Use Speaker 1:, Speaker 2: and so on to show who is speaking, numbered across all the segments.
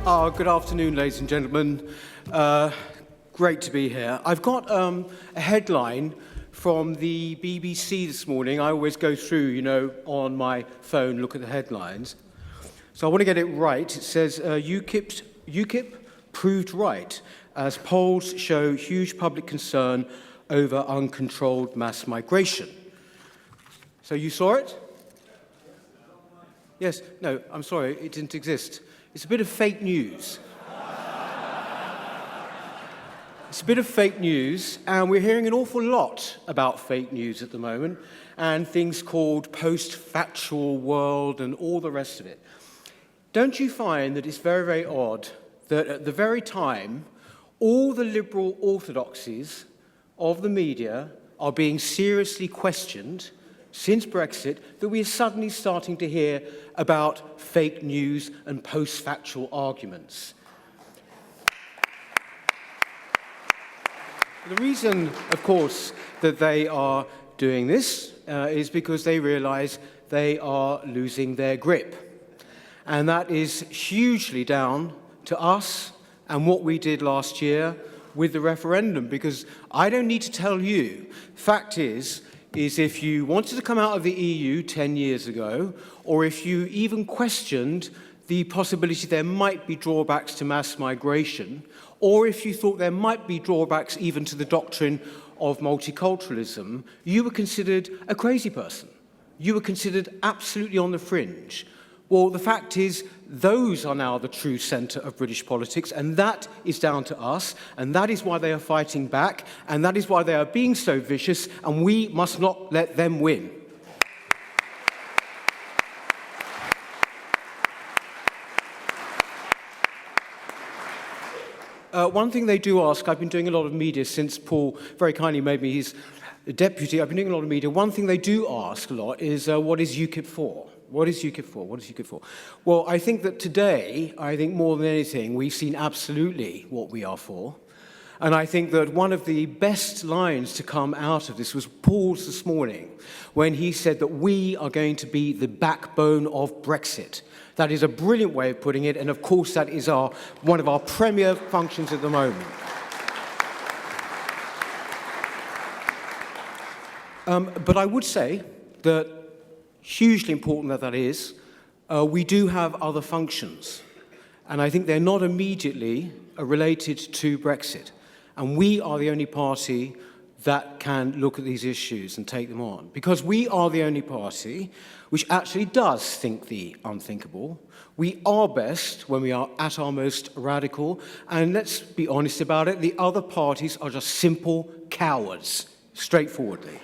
Speaker 1: Good afternoon, ladies and gentlemen. Great to be here. I've got a headline from the BBC this morning. I always go through, on my phone, look at the headlines. So I want to get it right. It says, UKIP proved right as polls show huge public concern over uncontrolled mass migration. So you saw it? Yes. No, I'm sorry, it didn't exist. It's a bit of fake news. It's a bit of fake news, and we're hearing an awful lot about fake news at the moment, and things called post-factual world and all the rest of it. Don't you find that it's very, very odd that at the very time all the liberal orthodoxies of the media are being seriously questioned since Brexit, that we are suddenly starting to hear about fake news and post-factual arguments? The reason, of course, that they are doing this is because they realize they are losing their grip. And that is hugely down to us and what we did last year with the referendum, because I don't need to tell you, fact is if you wanted to come out of the EU 10 years ago, or if you even questioned the possibility there might be drawbacks to mass migration, or if you thought there might be drawbacks even to the doctrine of multiculturalism, you were considered a crazy person. You were considered absolutely on the fringe. Well, the fact is, those are now the true centre of British politics, and that is down to us, and that is why they are fighting back, and that is why they are being so vicious, and we must not let them win. One thing they do ask, I've been doing a lot of media since Paul very kindly made me his deputy. I've been doing a lot of media. One thing they do ask a lot is, what is UKIP for? What is UKIP for? What is UKIP for? Well, I think that today, more than anything, we've seen absolutely what we are for. And I think that one of the best lines to come out of this was Paul's this morning, when he said that we are going to be the backbone of Brexit. That is a brilliant way of putting it, and of course that is one of our premier functions at the moment. But I would say that hugely important that is, we do have other functions, and I think they're not immediately related to Brexit. And we are the only party that can look at these issues and take them on, because we are the only party which actually does think the unthinkable. We are best when we are at our most radical, and let's be honest about it, the other parties are just simple cowards, straightforwardly.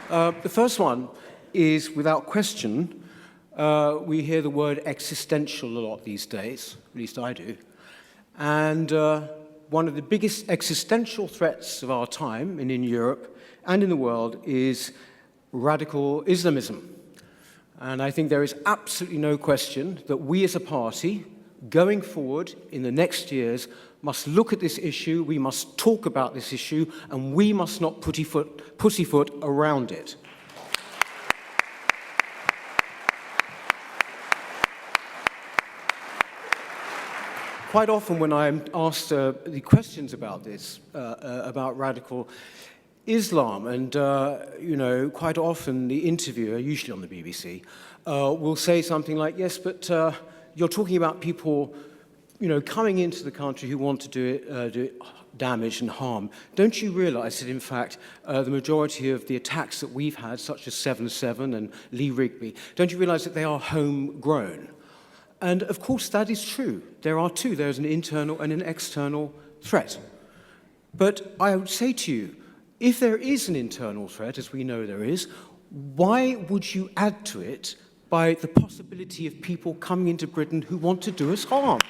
Speaker 1: The first one is, without question, we hear the word existential a lot these days, at least I do. And one of the biggest existential threats of our time, and in Europe and in the world, is radical Islamism. And I think there is absolutely no question that we as a party, going forward in the next years, must look at this issue, we must talk about this issue, and we must not pussyfoot around it. Quite often when I'm asked the questions about this, about radical Islam, and quite often the interviewer, usually on the BBC, will say something like, yes, but you're talking about people coming into the country who want to do damage and harm. Don't you realise that, in fact, the majority of the attacks that we've had, such as 7/7 and Lee Rigby, don't you realise that they are homegrown? And, of course, that is true. There are two. There's an internal and an external threat. But I would say to you, if there is an internal threat, as we know there is, why would you add to it by the possibility of people coming into Britain who want to do us harm?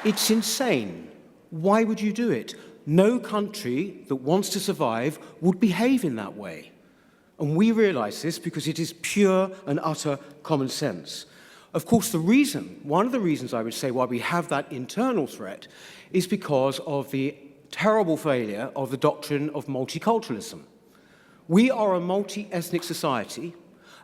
Speaker 1: It's insane. Why would you do it? No country that wants to survive would behave in that way. And we realize this because it is pure and utter common sense. Of course, one of the reasons I would say why we have that internal threat is because of the terrible failure of the doctrine of multiculturalism. We are a multi-ethnic society,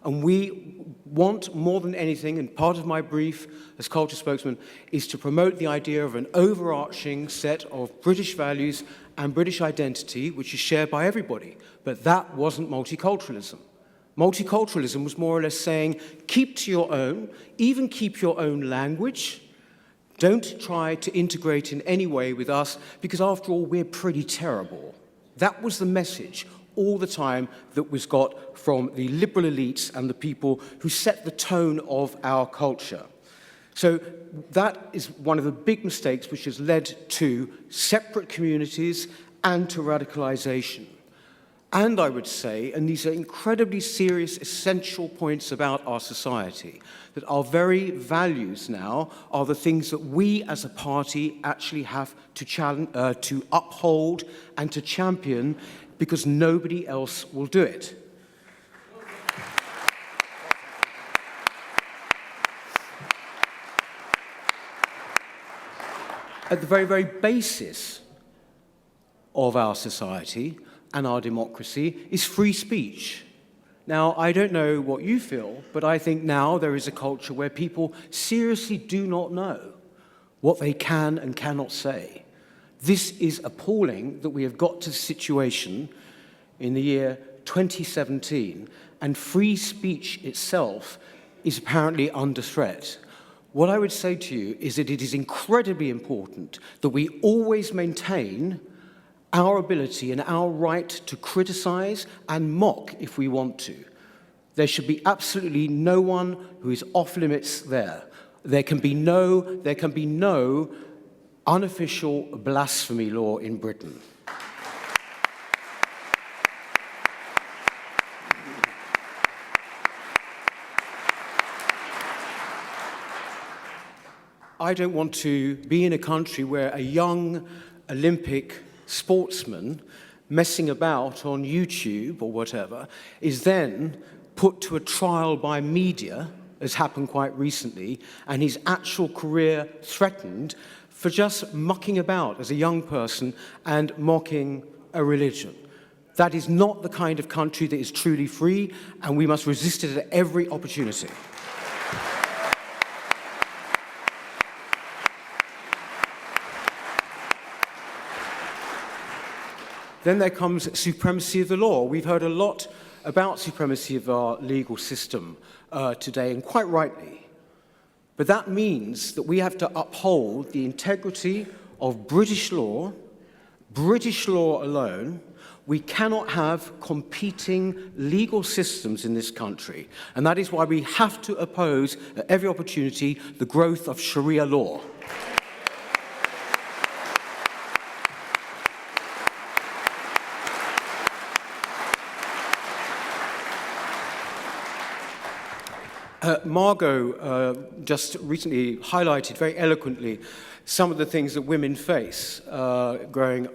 Speaker 1: and we want more than anything, and part of my brief as culture spokesman is to promote the idea of an overarching set of British values and British identity which is shared by everybody. But that wasn't multiculturalism. Multiculturalism was more or less saying, keep to your own, even keep your own language. Don't try to integrate in any way with us, because after all, we're pretty terrible. That was the message all the time that was got from the liberal elites and the people who set the tone of our culture. So that is one of the big mistakes which has led to separate communities and to radicalization. And I would say, and these are incredibly serious, essential points about our society, that our very values now are the things that we as a party actually have to challenge, to uphold and to champion, because nobody else will do it. At the very, very basis of our society and our democracy is free speech. Now, I don't know what you feel, but I think now there is a culture where people seriously do not know what they can and cannot say. This is appalling that we have got to the situation in the year 2017, and free speech itself is apparently under threat. What I would say to you is that it is incredibly important that we always maintain our ability and our right to criticize and mock if we want to. There should be absolutely no one who is off limits there. There can be no unofficial blasphemy law in Britain. I don't want to be in a country where a young Olympic sportsman messing about on YouTube or whatever is then put to a trial by media, as happened quite recently, and his actual career threatened for just mucking about as a young person and mocking a religion. That is not the kind of country that is truly free, and we must resist it at every opportunity. Then there comes supremacy of the law. We've heard a lot about supremacy of our legal system today, and quite rightly. But that means that we have to uphold the integrity of British law alone. We cannot have competing legal systems in this country. And that is why we have to oppose, at every opportunity, the growth of Sharia law. Margot just recently highlighted very eloquently some of the things that women face growing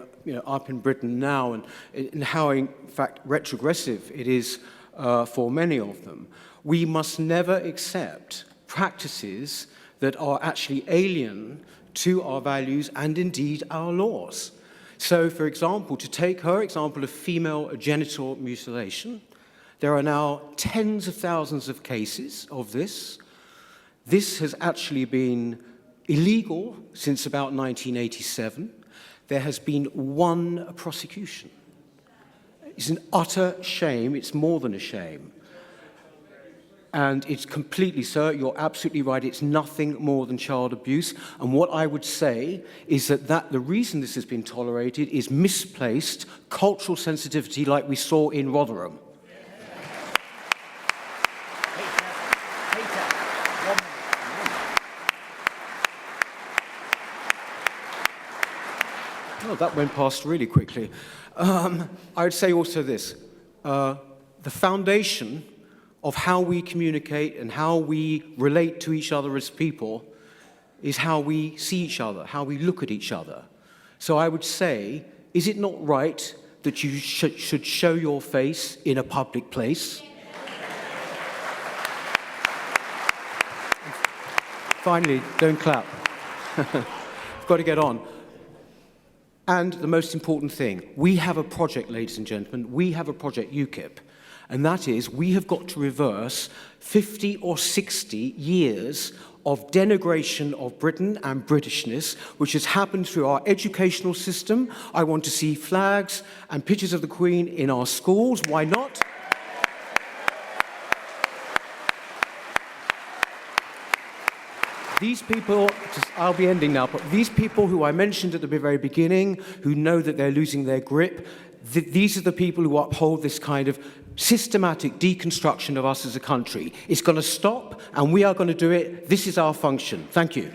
Speaker 1: up in Britain now, and how, in fact, retrogressive it is for many of them. We must never accept practices that are actually alien to our values and indeed our laws. So, for example, to take her example of female genital mutilation, there are now tens of thousands of cases of this. This has actually been illegal since about 1987. There has been one prosecution. It's an utter shame. It's more than a shame. And it's completely, sir, you're absolutely right, it's nothing more than child abuse. And what I would say is that the reason this has been tolerated is misplaced cultural sensitivity like we saw in Rotherham. Oh, that went past really quickly. I would say also this. The foundation of how we communicate and how we relate to each other as people is how we see each other, how we look at each other. So I would say, is it not right that you should show your face in a public place? Finally, don't clap. I've got to get on. And the most important thing, we have a project, ladies and gentlemen, we have a project, UKIP, and that is we have got to reverse 50 or 60 years of denigration of Britain and Britishness, which has happened through our educational system. I want to see flags and pictures of the Queen in our schools. Why not? These people, I'll be ending now, but these people who I mentioned at the very beginning, who know that they're losing their grip, these are the people who uphold this kind of systematic deconstruction of us as a country. It's going to stop, and we are going to do it. This is our function. Thank you.